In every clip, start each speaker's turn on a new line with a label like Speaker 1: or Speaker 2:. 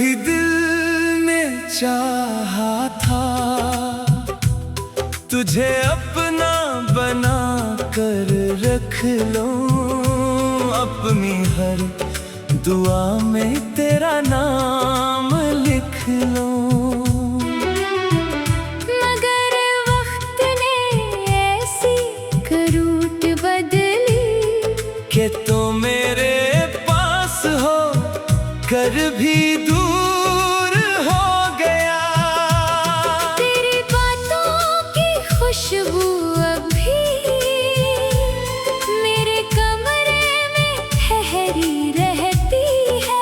Speaker 1: कभी दिल ने चाहा था तुझे अपना बना कर रख लूं, अपनी हर दुआ में तेरा नाम लिख लूं।
Speaker 2: मगर वक्त ने ऐसी करूट बदली
Speaker 1: कि तू मेरे पास हो कर भी दूर हो गया।
Speaker 2: तेरी बातों की खुशबू अभी मेरे कमरे में ठहरी रहती है।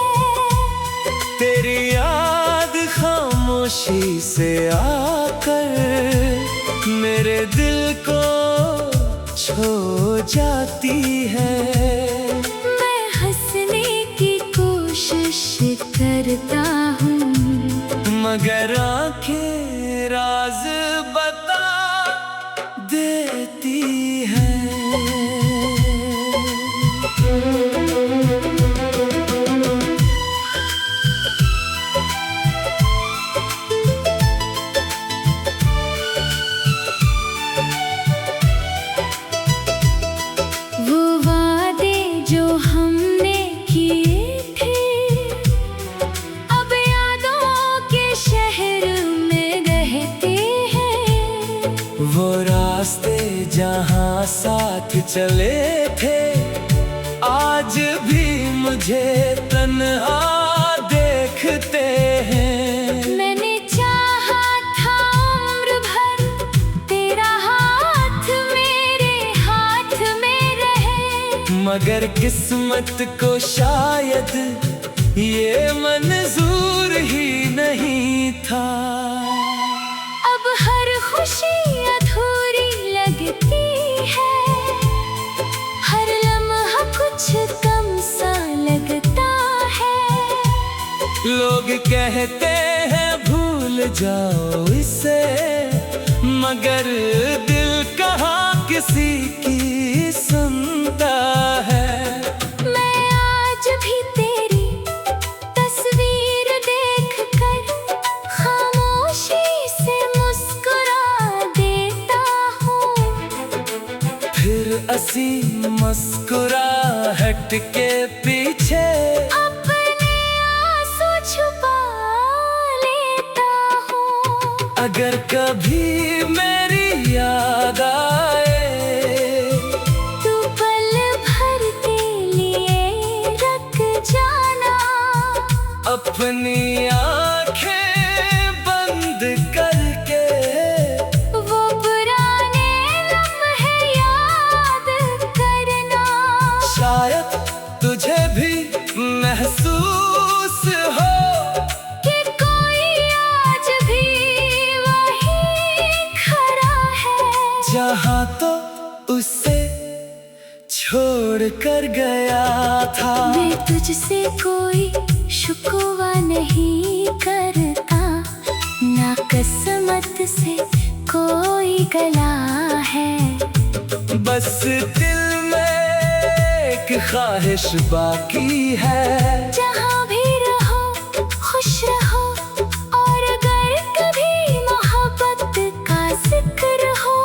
Speaker 1: तेरी याद खामोशी से आकर मेरे दिल को छू जाती है।
Speaker 2: मैं हंसने की कोशिश करता हूँ
Speaker 1: मगर आंखें राज बता देती है।
Speaker 2: वो वादे जो हमने किए थे अब यादों के शहर में रहते हैं।
Speaker 1: वो रास्ते जहाँ साथ चले थे आज भी मुझे तन्हा देखते हैं।
Speaker 2: मैंने चाहा था उम्र भर तेरा हाथ मेरे हाथ में रहे,
Speaker 1: मगर किस्मत को शायद ये मंजूर ही नहीं था।
Speaker 2: अब हर खुशी अधूरी लगती है, हर लम्हा कुछ कम सा लगता है।
Speaker 1: लोग कहते हैं भूल जाओ इसे, मगर दिल कहाँ किसी की सुनता है।
Speaker 2: मैं आज भी तेरी तस्वीर देख कर खामोशी से मुस्कुरा देता हूँ।
Speaker 1: फिर असी मुस्कुराहट के पीछे
Speaker 2: अपने आंसू छुपा लेता हूँ।
Speaker 1: अगर कभी मेरी याद आए
Speaker 2: तू पल भर के लिए रख जाना,
Speaker 1: अपनी आंखें बंद करके
Speaker 2: वो पुराने लम्हे याद करना।
Speaker 1: शायद तुझे भी महसूस हो
Speaker 2: कि कोई आज भी वही खड़ा है
Speaker 1: जहाँ तो उसे छोड़ कर गया था।
Speaker 2: मैं तुझसे कोई शुक्वा नहीं करता, ना किस्मत से कोई गला है।
Speaker 1: बस दिल में एक ख्वाहिश बाकी है,
Speaker 2: जहाँ भी रहो खुश रहो, और अगर कभी मोहब्बत का जिक्र हो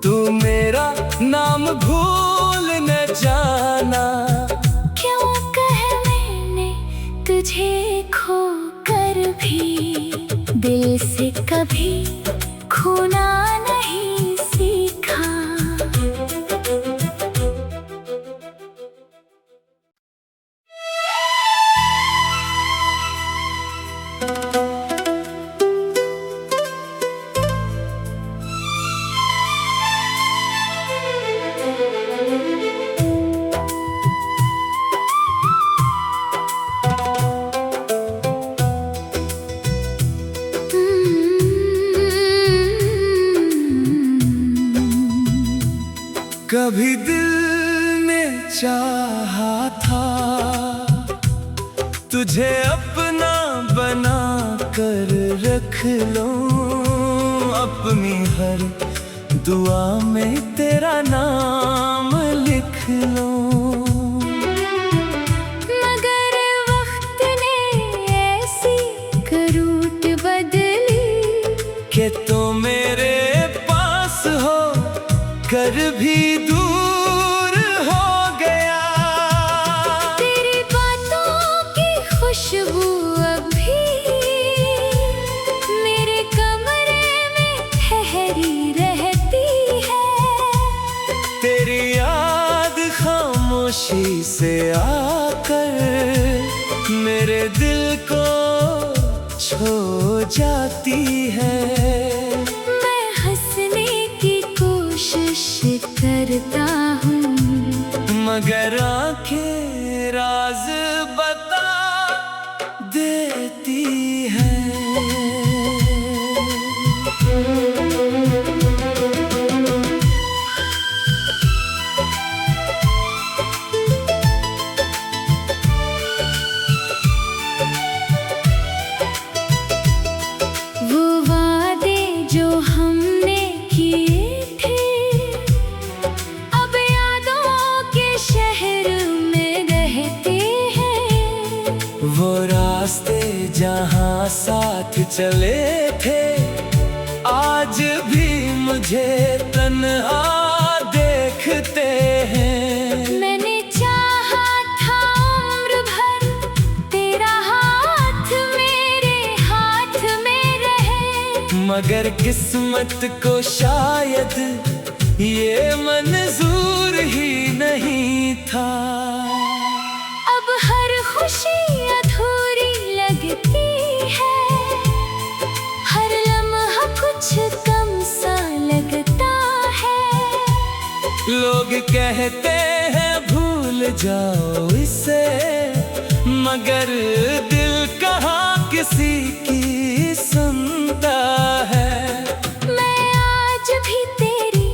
Speaker 1: तू मेरा नाम भूल न जाना।
Speaker 2: क्यों कह मैंने तुझे खो कर भी दिल से कभी खोना नहीं सीखा।
Speaker 1: कभी दिल ने चाहा था तुझे अपना बना कर रख लूं, अपनी हर दुआ में तेरा नाम लिख लूं।
Speaker 2: मगर वक्त ने
Speaker 1: कि तू मेरे पास हो कर भी दूर हो गया।
Speaker 2: तेरी बातों की खुशबू अभी मेरे कमरे में ठहरी रहती है।
Speaker 1: तेरी याद खामोशी से आकर मेरे दिल को छू जाती है।
Speaker 2: मैं हंसने की कोशिश करता हूँ
Speaker 1: मगर आंखें राज बता देती है।
Speaker 2: वो वादे जो हमने किए थे अब यादों के शहर में रहते हैं।
Speaker 1: वो रास्ते जहाँ साथ चले थे आज भी मुझे तन्हा देखते हैं।
Speaker 2: मैंने चाहा था उम्र भर तेरा हाथ मेरे हाथ में रहे।
Speaker 1: मगर किस्मत को शायद ये मंजूर ही नहीं था।
Speaker 2: अब हर खुशी अधूरी लगती है, हर लम्हा कुछ कम सा लगता है।
Speaker 1: लोग कहते हैं भूल जाओ इसे मगर दिल कहाँ किसी की सुनता है।
Speaker 2: मैं आज भी तेरी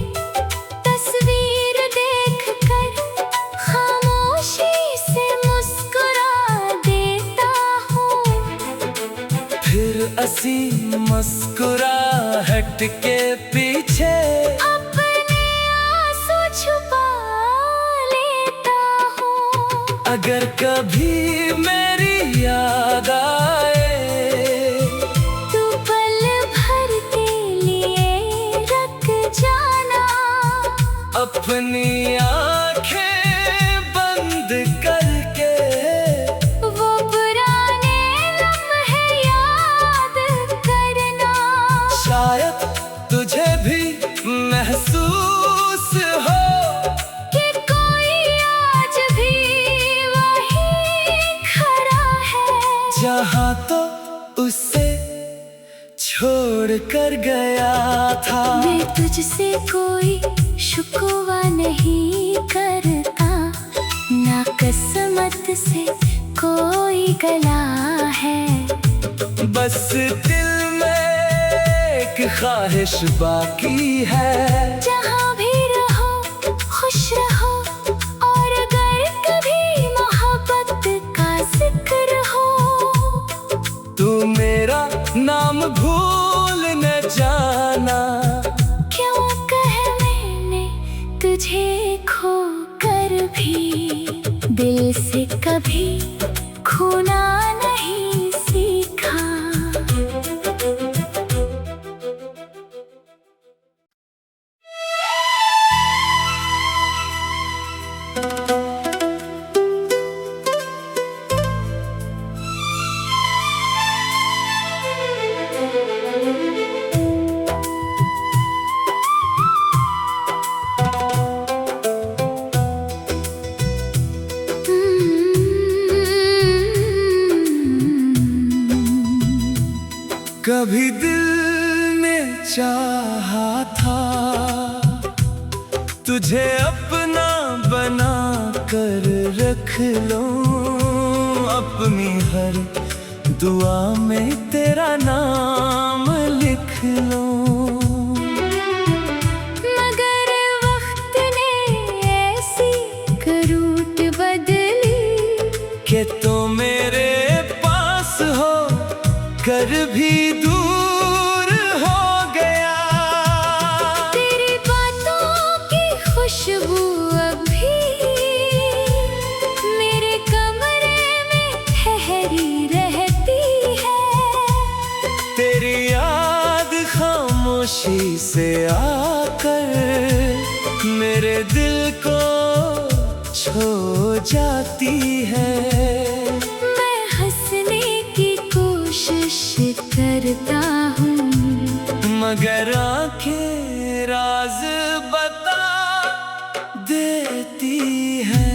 Speaker 2: तस्वीर देखकर खामोशी से मुस्कुरा देता हूँ।
Speaker 1: फिर असी मुस्कुराहट के पीछे
Speaker 2: अपने आंसू छुपा लेता हूँ।
Speaker 1: अगर कभी मेरी याद आए
Speaker 2: तू पल भर के लिए रख जाना।
Speaker 1: अपनी आंखें बंद करके
Speaker 2: वो पुराने लम्हे याद करना।
Speaker 1: शायद तुझे भी महसूस हो
Speaker 2: कि कोई आज भी वही खड़ा है
Speaker 1: जहाँ तो उसे छोड़ कर गया था।
Speaker 2: मैं तुझसे कोई शुक्वा नहीं करता, ना किस्मत से कोई गला है।
Speaker 1: बस दिल में एक ख्वाहिश बाकी है।
Speaker 2: जहाँ भी रहो खुश रहो और अगर कभी मोहब्बत का जिक्र हो
Speaker 1: तू मेरा नाम भूल न जाना।
Speaker 2: क्यों कह मैंने तुझे खो कर भी दिल से कभी खोना नहीं सीखा।
Speaker 1: कभी दिल ने चाहा था तुझे अपना बना कर रख लूं। अपनी हर दुआ में तेरा नाम लिख लूं।
Speaker 2: मगर वक्त ने ऐसी करूट बदली
Speaker 1: कि तू मेरे पास हो कर भी दूर हो गया।
Speaker 2: तेरी बातों की खुशबू अभी मेरे कमरे में ठहरी रहती है।
Speaker 1: तेरी याद खामोशी से आकर मेरे दिल को छू जाती है।
Speaker 2: मैं हंसने की कोशिश करता हूँ,
Speaker 1: मगर आंखें राज बता देती है।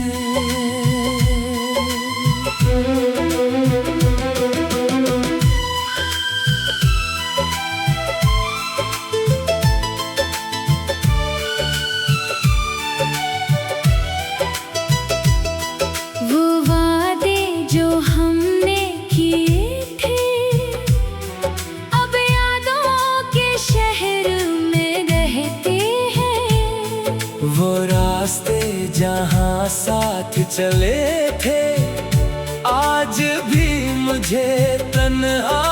Speaker 2: वो वादे जो हमने किए थे, अब यादों के शहर में रहते हैं।
Speaker 1: वो रास्ते जहाँ साथ चले थे, आज भी मुझे तन्हा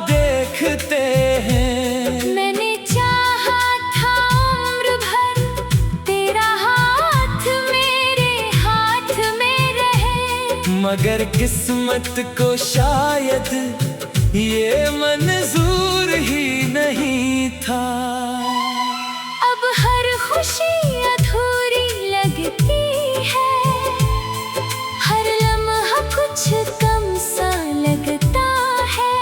Speaker 1: देखते हैं।
Speaker 2: मैंने चाहा था उम्र भर तेरा हाथ मेरे हाथ में रहे,
Speaker 1: मगर किस्मत को शायद ये मंजूर ही नहीं था।
Speaker 2: अब हर खुशी अधूरी लगती है, हर लम्हा कुछ कम सा लगता है।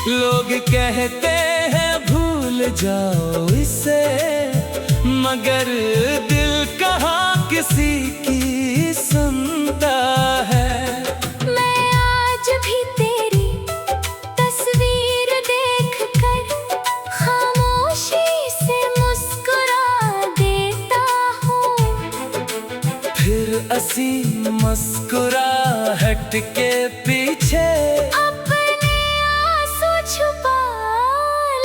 Speaker 1: लोग कहते हैं भूल जाओ इसे, मगर दिल कहाँ किसी की सुनता है।
Speaker 2: मैं आज भी तेरी तस्वीर देखकर खामोशी से मुस्कुरा देता हूँ।
Speaker 1: फिर असी मुस्कुराहट के पीछे
Speaker 2: अपने आंसू छुपा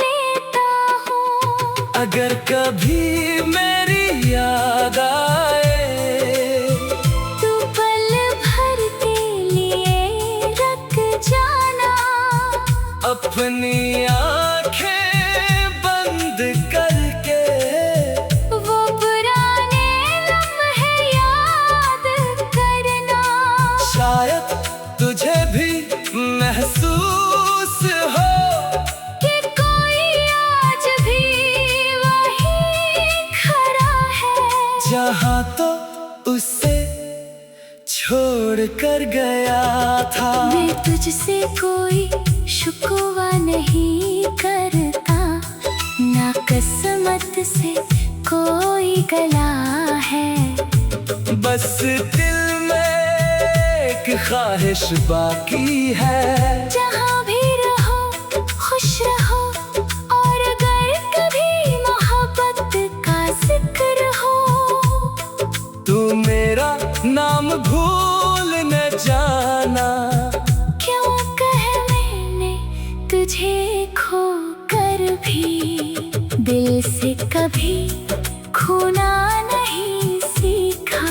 Speaker 2: लेता हूँ।
Speaker 1: अगर कभी मेरी याद आए,
Speaker 2: तू पल भर के लिए रख जाना,
Speaker 1: अपनी आंखें बंद करके
Speaker 2: वो पुराने लम्हे याद करना।
Speaker 1: शायद तुझे भी महसूस हो
Speaker 2: कि कोई आज भी वही खड़ा है,
Speaker 1: जहाँ तो उसे छोड़ कर गया था।
Speaker 2: मैं तुझसे कोई शुक्वा नहीं करता, ना किस्मत से कोई गला है।
Speaker 1: बस दिल में एक ख्वाहिश बाकी है,
Speaker 2: जहाँ भी रहो खुश रहो, और अगर कभी मोहब्बत का जिक्र हो,
Speaker 1: तू मेरा नाम भूल न जाना।
Speaker 2: क्यों कह मैंने तुझे खो कर भी दिल से कभी खोना नहीं सीखा।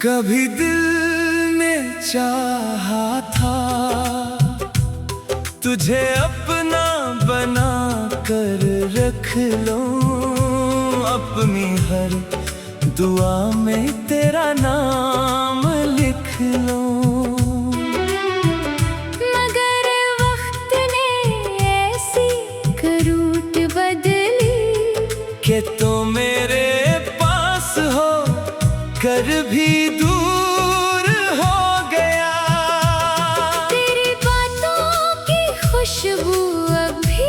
Speaker 1: कभी दिल ने चाहा था तुझे अपना बना कर रख लूं, अपनी हर दुआ में तेरा नाम लिख लूं।
Speaker 2: मगर वक्त ने ऐसी करूट बदली
Speaker 1: कि तो मेरे पास हो कर भी दूर हो गया।
Speaker 2: तेरी बातों की खुशबू अभी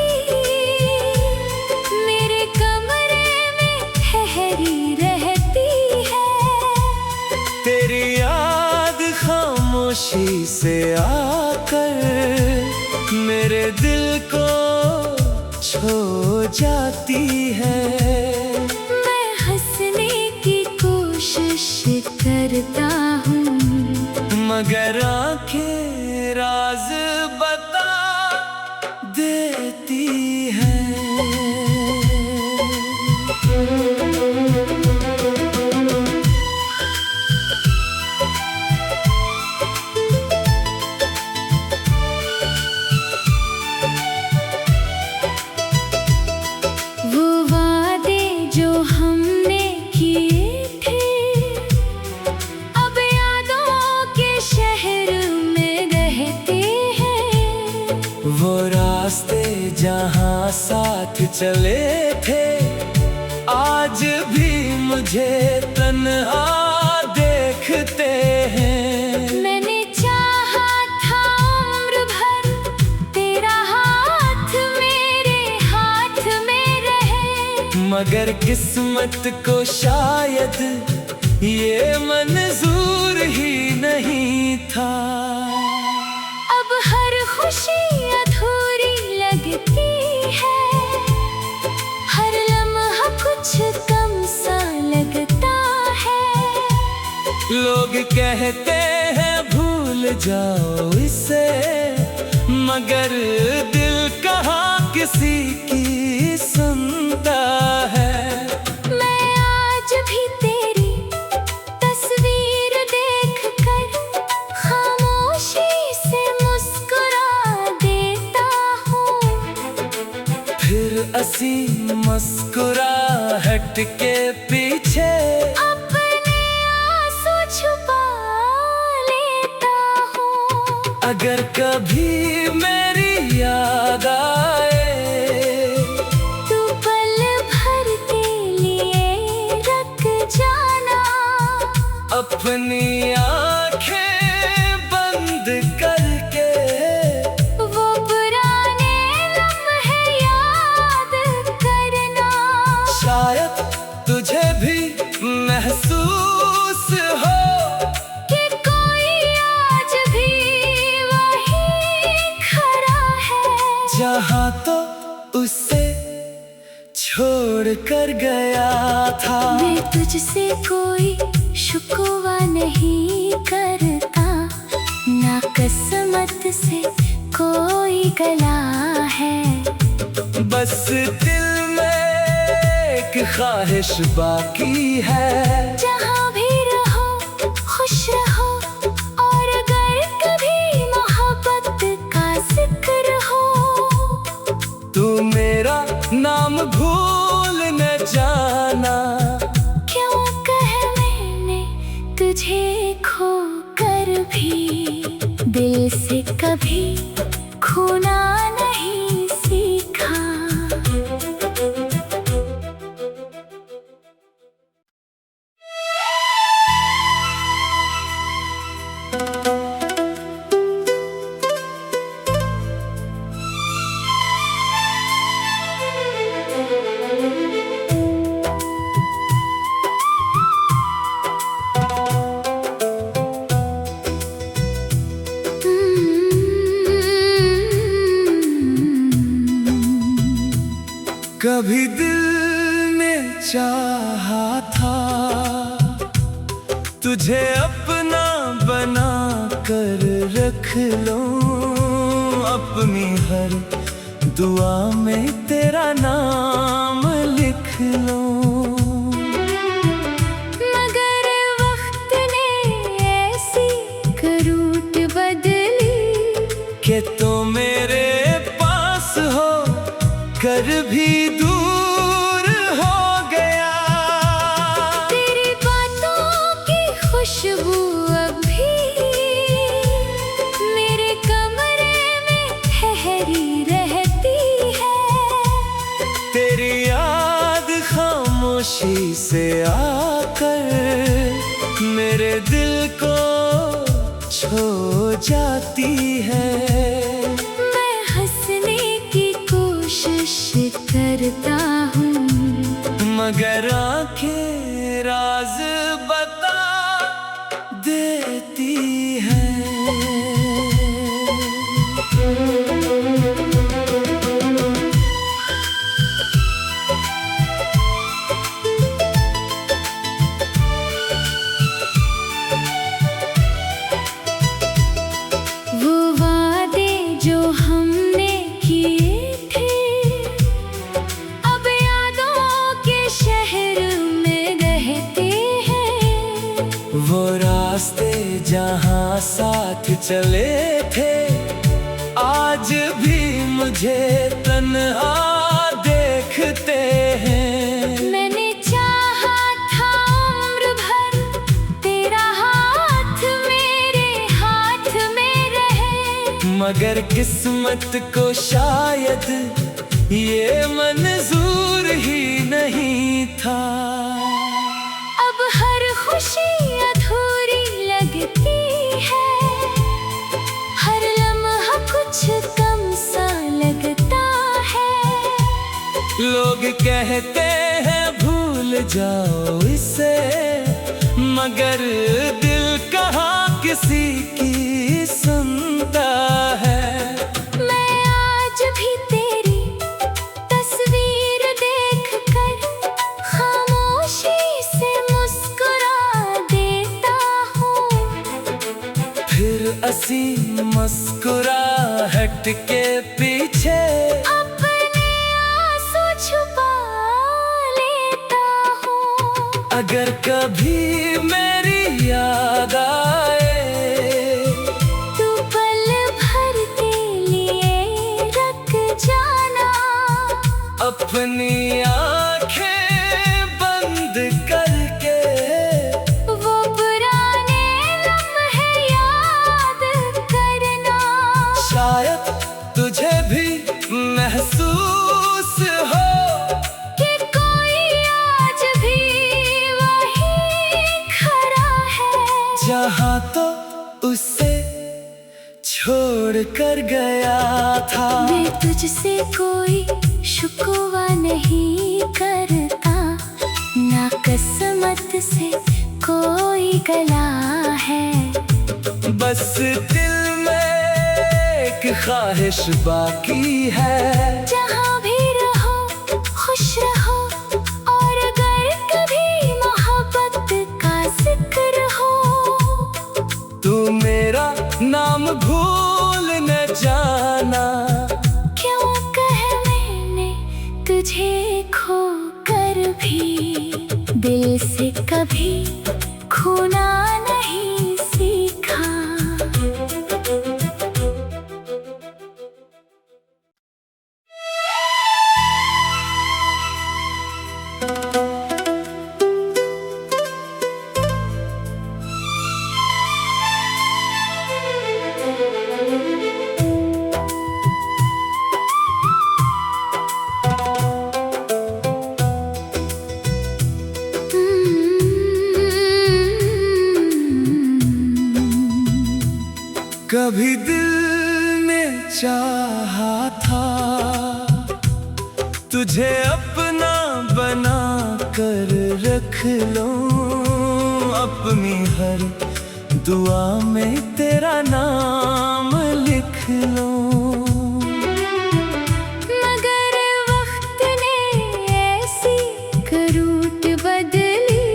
Speaker 2: मेरे कमरे में ठहरी रहती है।
Speaker 1: तेरी याद खामोशी से आकर मेरे दिल को छू जाती है।
Speaker 2: मैं हंसने की कोशिश करता हूँ,
Speaker 1: मगर आंखें राज बता देती है। जहाँ साथ चले थे, आज भी मुझे तन्हा देखते हैं।
Speaker 2: मैंने चाहा था उम्र भर तेरा हाथ मेरे हाथ में रहे,
Speaker 1: मगर किस्मत को शायद ये मंजूर ही नहीं था।
Speaker 2: अब हर खुशी अधूरी लगती है, हर लम्हा कुछ कम सा लगता है।
Speaker 1: लोग कहते हैं भूल जाओ इसे, मगर दिल कहाँ किसी की सुनता है।
Speaker 2: मैं आज भी तेरी तस्वीर देखकर खामोशी से मुस्कुरा देता हूँ।
Speaker 1: फिर असी मुस्कुराहट के पीछे
Speaker 2: अपने आंसू छुपा लेता हूँ।
Speaker 1: अगर कभी मेरी याद आए,
Speaker 2: तू पल भर के लिए रख जाना,
Speaker 1: अपनी आंखें बंद करके
Speaker 2: वो पुराने लम्हे याद करना।
Speaker 1: शायद तुझे भी महसूस हो
Speaker 2: कि कोई आज भी वही खड़ा है,
Speaker 1: जहाँ तो उसे छोड़ कर गया था।
Speaker 2: मैं तुझसे कोई शुक्वा नहीं करता, ना किस्मत से कोई गला है।
Speaker 1: बस दिल में एक ख्वाहिश बाकी है,
Speaker 2: जहाँ भी रहो खुश रहो, और अगर कभी मोहब्बत का जिक्र हो,
Speaker 1: तू मेरा नाम भूल न जाना।
Speaker 2: क्यों कह मैंने तुझे खो कर भी दिल से कभी खोना नहीं सीखा।
Speaker 1: कभी दिल ने चाहा था तुझे अपना बना कर रख लूं, अपनी हर दुआ में तेरा नाम लिख लूं।
Speaker 2: मगर वक्त ने ऐसी करूट बदली
Speaker 1: कि तो मेरे पास हो कर भी दूर हो गया।
Speaker 2: तेरी बातों की खुशबू अभी मेरे कमरे में ठहरी रहती है।
Speaker 1: तेरी याद खामोशी से आकर मेरे दिल को छू जाती है।
Speaker 2: मैं हंसने की कोशिश करता हूँ,
Speaker 1: मगर आंखें राज बता देती है।
Speaker 2: वो वादे जो हमने किए थे अब यादों के शहर में रहते हैं।
Speaker 1: वो रास्ते जहाँ साथ चले थे, आज भी मुझे तन्हा देखते हैं।
Speaker 2: मैंने चाहा था उम्र भर तेरा हाथ मेरे हाथ में रहे,
Speaker 1: मगर किस्मत को शायद ये मंजूर ही नहीं था।
Speaker 2: अब हर खुशी अधूरी लगती है, हर लम्हा कुछ कम सा लगता है।
Speaker 1: लोग कहते हैं भूल जाओ इसे, मगर दिल कहाँ किसी की सुनता है।
Speaker 2: मैं आज भी तेरी तस्वीर देखकर खामोशी से मुस्कुरा देता हूँ।
Speaker 1: फिर असी मुस्कुराहट के पीछे
Speaker 2: अपने आंसू छुपा लेता हूँ।
Speaker 1: अगर कभी मेरी याद आए,
Speaker 2: तू पल भर के लिए रख जाना।
Speaker 1: अपनी आंखें बंद करके
Speaker 2: वो पुराने लम्हे याद करना।
Speaker 1: शायद तुझे भी महसूस हो
Speaker 2: कि कोई आज भी वही खड़ा है,
Speaker 1: जहाँ तो उसे छोड़ कर गया था।
Speaker 2: मैं तुझसे कोई शुक्वा नहीं करता, ना किस्मत से कोई गला है।
Speaker 1: बस दिल में एक ख्वाहिश बाकी है,
Speaker 2: जहाँ भी रहो खुश रहो, और अगर कभी मोहब्बत का जिक्र हो,
Speaker 1: तू मेरा नाम भूल न जाना।
Speaker 2: क्यों कह मैंने तुझे खो कर भी दिल से कभी खोना नहीं सीखा।
Speaker 1: कभी दिल ने चाहा था तुझे अपना बना कर रख लूं, अपनी हर दुआ में तेरा नाम लिख लूं।
Speaker 2: मगर वक्त ने ऐसी करूट बदली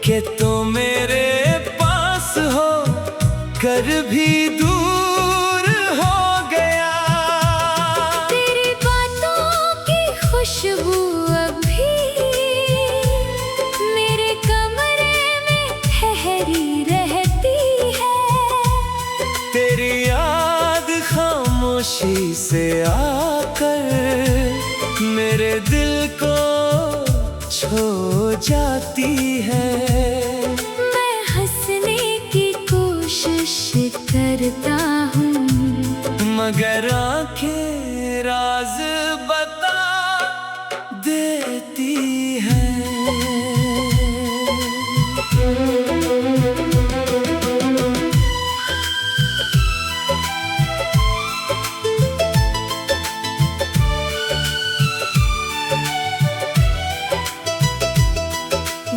Speaker 1: कि तो मेरे पास हो कर भी दूर हो गया।
Speaker 2: तेरी बातों की खुशबू अभी मेरे कमरे में ठहरी रहती है।
Speaker 1: तेरी याद खामोशी से आकर मेरे दिल को छू जाती है।
Speaker 2: मैं हंसने की कोशिश करता हूँ,
Speaker 1: मगर आंखें राज बता देती है।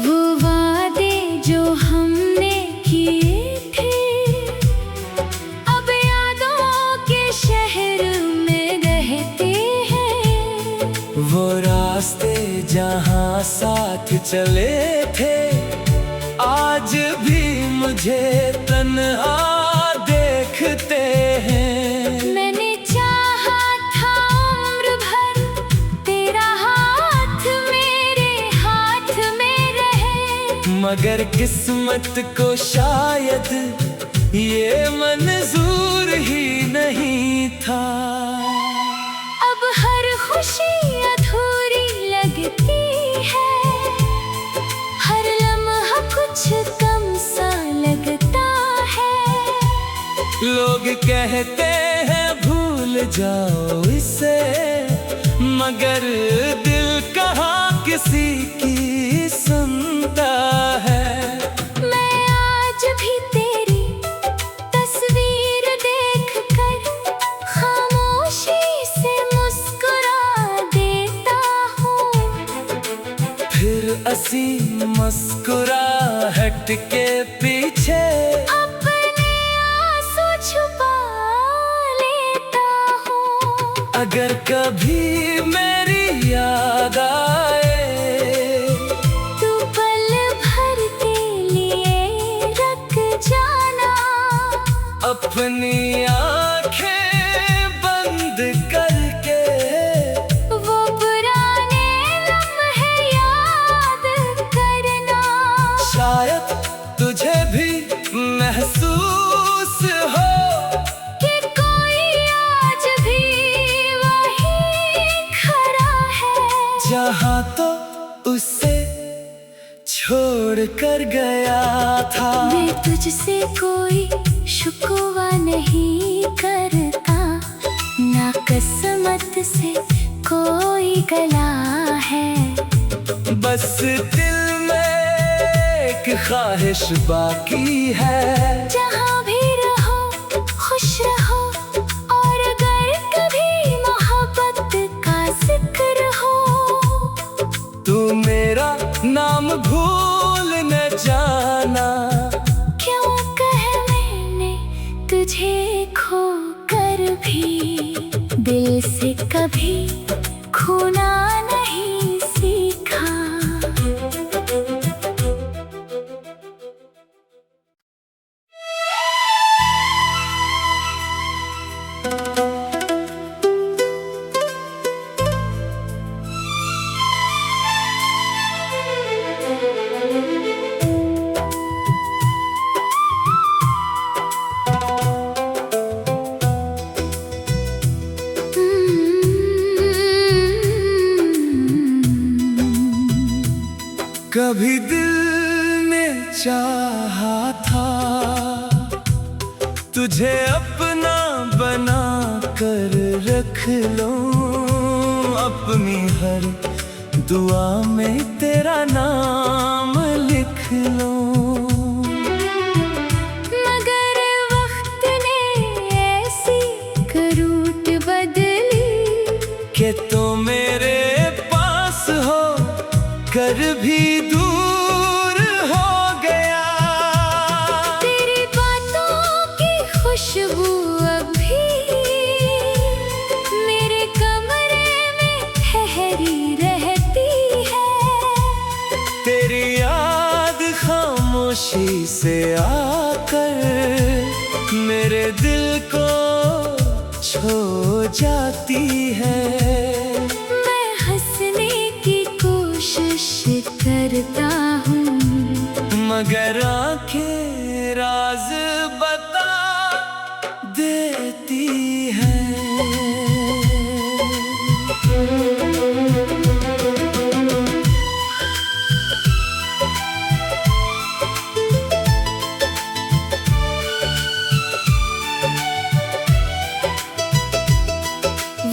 Speaker 2: वो वादे जो हमने किए थे अब यादों के शहर में रहते हैं।
Speaker 1: वो रास्ते जहाँ साथ चले थे आज भी मुझे तन्हा देखते हैं।
Speaker 2: मैंने चाहा था उम्र भर तेरा हाथ मेरे हाथ में रहे,
Speaker 1: मगर किस्मत को शायद ये मंजूर ही नहीं था।
Speaker 2: अब हर खुशी अधूरी लगती है, हर लम्हा कुछ कम सा लगता है।
Speaker 1: लोग कहते हैं भूल जाओ इसे, मगर दिल कहाँ किसी की सुनता है।
Speaker 2: मैं आज भी तेरी तस्वीर देखकर खामोशी से मुस्कुरा देता हूँ।
Speaker 1: फिर असी मुस्कुराहट के पीछे
Speaker 2: अपने आंसू छुपा लेता हूँ।
Speaker 1: अगर कभी मेरी याद आए
Speaker 2: तू पल भर के लिए रख जाना।
Speaker 1: अपनी आंखें बंद करके
Speaker 2: वो पुराने लम्हे याद करना।
Speaker 1: शायद तुझे भी महसूस हो
Speaker 2: कि कोई आज भी वही खड़ा है
Speaker 1: जहाँ तो उसे छोड़ कर गया था।
Speaker 2: मैं तुझसे कोई शुक्वा नहीं करता, ना किस्मत से कोई गला है।
Speaker 1: बस दिल में एक ख्वाहिश बाकी है।
Speaker 2: जहाँ भी रहो खुश रहो, और अगर कभी मोहब्बत का जिक्र हो
Speaker 1: तू मेरा नाम भूल न जाना।
Speaker 2: क्यों कह मैंने तुझे खो कर भी दिल से कभी खोना नहीं सीखा।
Speaker 1: कभी दिल ने चाहा था तुझे अपना बना कर रख लूं। अपनी हर दुआ में तेरा नाम लिख लूं।
Speaker 2: मगर वक्त ने ऐसी करूट बदली
Speaker 1: कि तो मेरे पास हो कर भी दूर हो गया।
Speaker 2: तेरी बातों की खुशबू अभी मेरे कमरे में ठहरी रहती है।
Speaker 1: तेरी याद खामोशी से आकर मेरे दिल को छू जाती है।
Speaker 2: मैं हंसने की कोशिश करता हूँ,
Speaker 1: मगर आंखें राज बता देती है।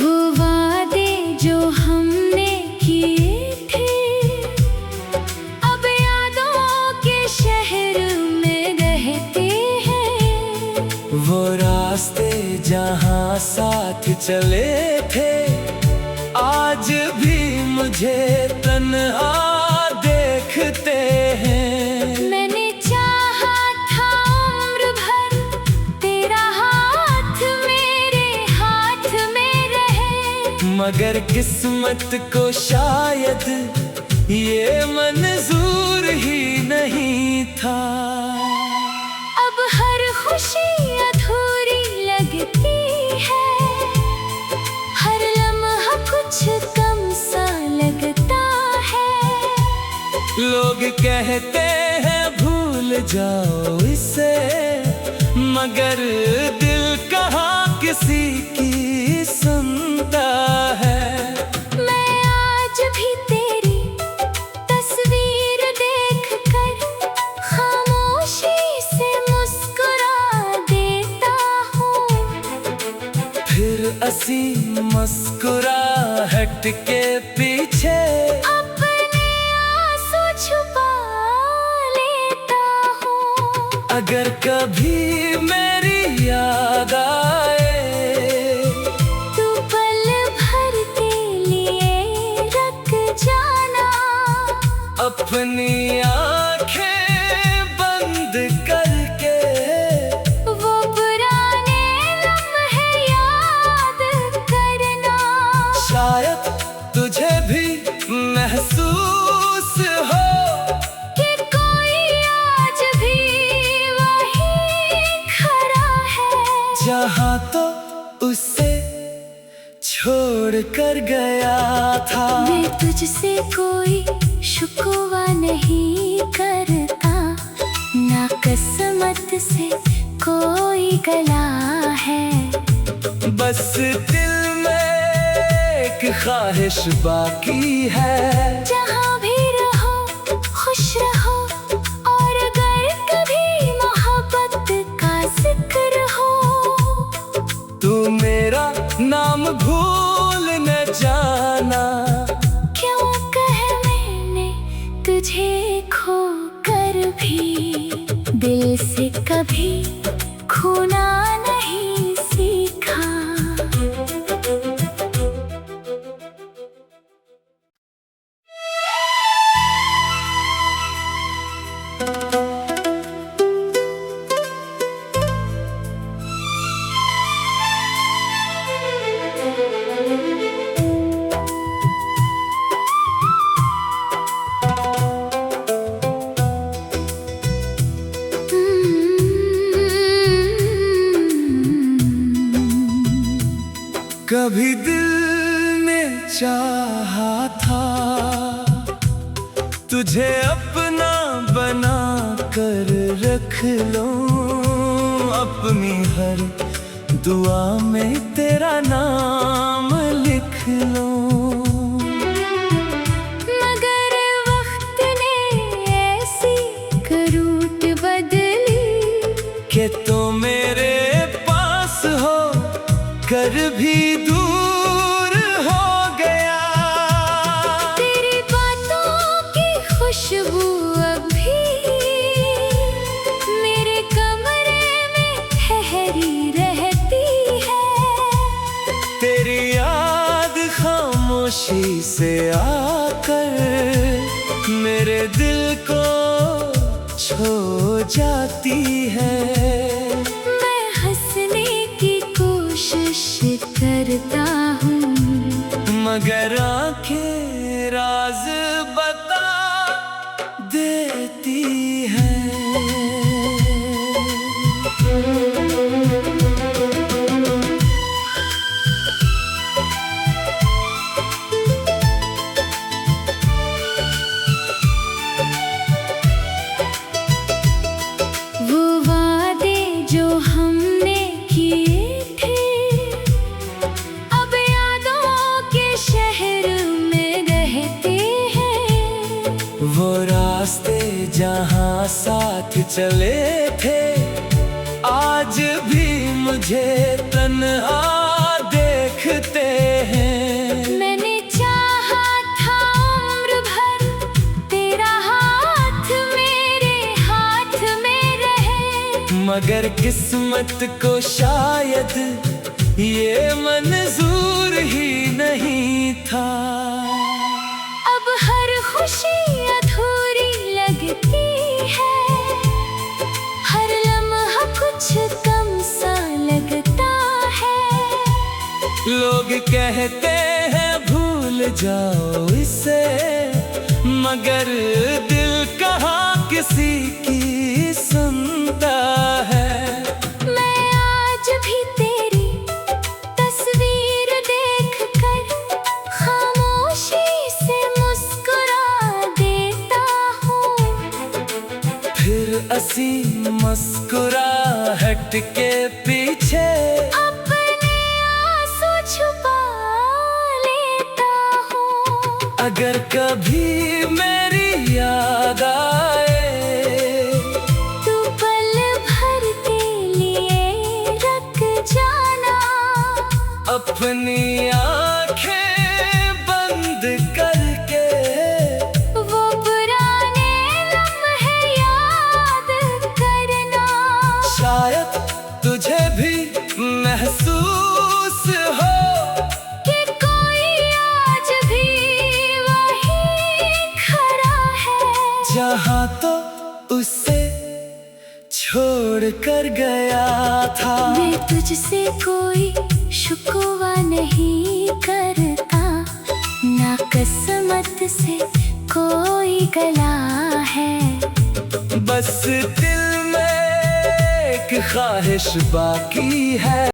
Speaker 2: वो वादे जो हमने किए थे अब यादों के शहर में रहते हैं।
Speaker 1: वो रास्ते जहाँ साथ चले थे आज भी मुझे तन्हा देखते हैं।
Speaker 2: मैंने चाहा था उम्र भर तेरा हाथ मेरे हाथ में रहे,
Speaker 1: मगर किस्मत को शायद ये मंजूर ही नहीं था।
Speaker 2: अब हर खुशी अधूरी लगती है, हर लम्हा कुछ कम सा लगता है।
Speaker 1: लोग कहते हैं भूल जाओ इसे, मगर दिल कहाँ किसी की सुनता है।
Speaker 2: मैं आज भी तेरी तस्वीर देखकर खामोशी से मुस्कुरा देता हूँ।
Speaker 1: फिर असी मुस्कुराहट हट के पीछे
Speaker 2: अपने आंसू छुपा लेता हूँ।
Speaker 1: अगर कभी मेरी याद आए
Speaker 2: तू पल भर के लिए रख जाना।
Speaker 1: अपनी आंखें बंद करके
Speaker 2: वो पुराने लम्हे याद करना।
Speaker 1: शायद तुझे भी महसूस हो
Speaker 2: कि कोई आज भी वही खड़ा है
Speaker 1: जहाँ तो उसे छोड़ कर गया था।
Speaker 2: मैं तुझसे कोई शुक्वा नहीं करता, ना किस्मत से कोई गला है।
Speaker 1: बस दिल में एक ख्वाहिश बाकी है,
Speaker 2: जहाँ भी रहो खुश रहो, और अगर कभी मोहब्बत का जिक्र हो
Speaker 1: तू मेरा नाम भूल न जाना।
Speaker 2: क्यों कह मैंने तुझे खो कर भी दिल से कभी खोना नहीं सीखा।
Speaker 1: कभी दिल ने चाहा था तुझे अपना बना कर रख लूं, अपनी हर दुआ में तेरा नाम लिख लूं।
Speaker 2: मगर वक्त ने ऐसी करूट बदली
Speaker 1: कि तो मेरे पास हो कर भी दूर हो गया।
Speaker 2: तेरी बातों की खुशबू अभी मेरे कमरे में ठहरी रहती है।
Speaker 1: तेरी याद खामोशी से आकर मेरे दिल को छू जाती है।
Speaker 2: मैं हंसने की कोशिश करता हूँ,
Speaker 1: मगर आंखें राज बता देती है।
Speaker 2: वो वादे जो हमने किए थे अब यादों के शहर में रहते हैं।
Speaker 1: वो रास्ते जहाँ साथ चले थे आज भी मुझे तन्हा देखते हैं।
Speaker 2: मैंने चाहा था उम्र भर तेरा हाथ मेरे हाथ में रहे,
Speaker 1: मगर किस्मत को शायद ये मंजूर ही नहीं था।
Speaker 2: अब हर खुशी अधूरी लगती है, हर लम्हा कुछ कम सा लगता है।
Speaker 1: लोग कहते हैं भूल जाओ इसे, मगर दिल कहाँ किसी की सुनता है।
Speaker 2: मैं आज भी तेरी तस्वीर देख कर खामोशी से मुस्कुरा देता हूँ।
Speaker 1: फिर असी मुस्कुराहट के पीछे
Speaker 2: अपने आंसू छुपा लेता हूँ।
Speaker 1: अगर कभी मेरी याद आए
Speaker 2: तू पल भर के लिए रख जाना।
Speaker 1: अपनी आंखें उसे छोड़ कर गया था।
Speaker 2: मैं तुझसे कोई शुक्वा नहीं करता, ना किस्मत से कोई गला है।
Speaker 1: बस दिल में एक ख्वाहिश बाकी है।